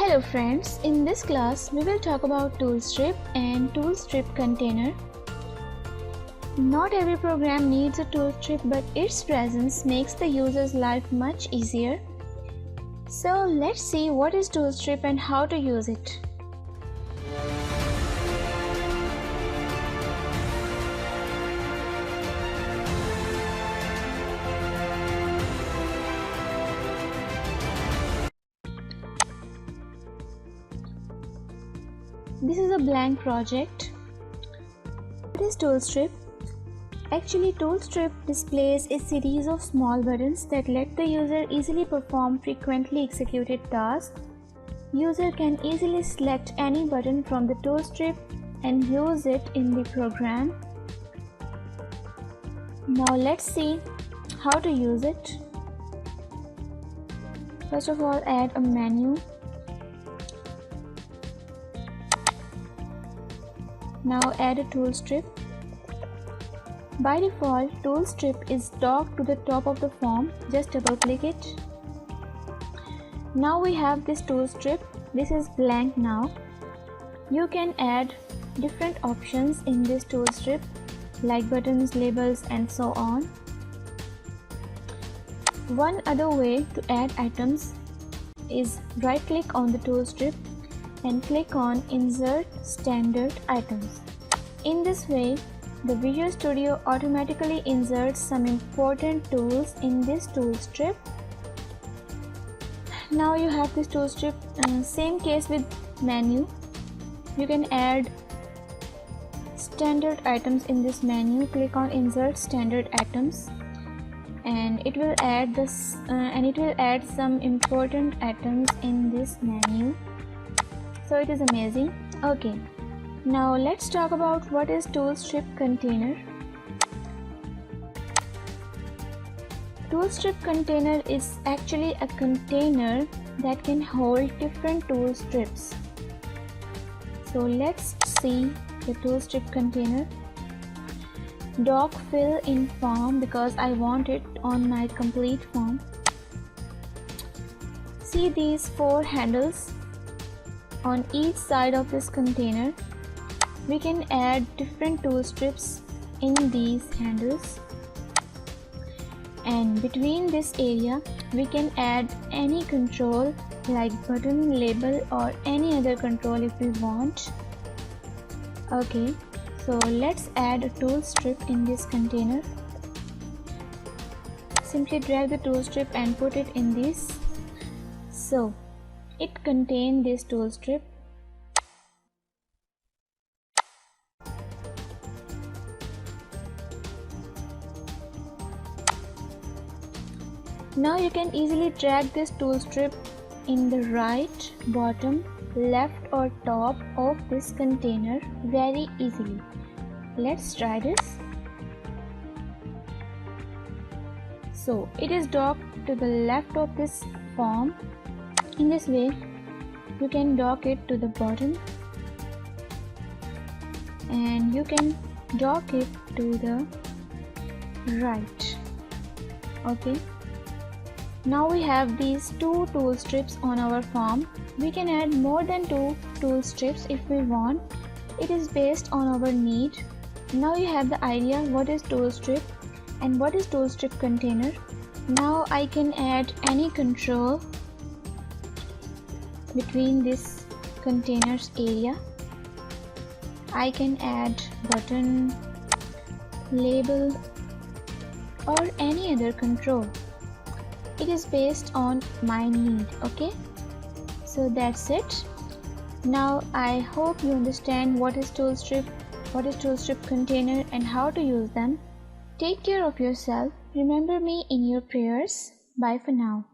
Hello friends, in this class we will talk about toolstrip and toolstrip container. Not every program needs a toolstrip, but its presence makes the user's life much easier. So let's see what is toolstrip and how to use it. This is a blank project. What is toolstrip? Actually, toolstrip displays a series of small buttons that let the user easily perform frequently executed tasks. User can easily select any button from the toolstrip and use it in the program. Now let's see how to use it. First of all, add a menu. Now add a toolstrip. By default, toolstrip is docked to the top of the form. Just double click it. Now we have this toolstrip. This is blank now. You can add different options in this toolstrip like buttons, labels, and so on. One other way to add items is right click on the toolstrip and click on Insert Standard Items. In this way, the Visual Studio automatically inserts some important tools in this toolstrip. Now you have this toolstrip. Same case with menu. You can add standard items in this menu. Click on Insert Standard Items, and it will add some important items in this menu. So it is amazing. Okay, now let's talk about what is toolstrip container. Toolstrip container is actually a container that can hold different tool strips. So let's see the toolstrip container. Dock fill in form because I want it on my complete form. See these 4 handles on each side of this container. We can add different tool strips in these handles, and between this area we can add any control like button, label, or any other control if we want. Okay, so let's add a tool strip in this container. Simply drag the tool strip and put it in this. So it contains this tool strip. Now you can easily drag this tool strip in the right, bottom, left, or top of this container very easily. Let's try this. So it is docked to the left of this form. In this way, you can dock it to the bottom, and you can dock it to the right. Okay. Now we have these 2 tool strips on our form. We can add more than 2 tool strips if we want. It is based on our need. Now you have the idea what is tool strip and what is tool strip container. Now I can add any control between this containers area. I can add button, label, or any other control. It is based on my need. Okay, so that's it. Now I hope you understand what is toolstrip, what is toolstrip container, and how to use them. Take care of yourself. Remember me in your prayers. Bye for now.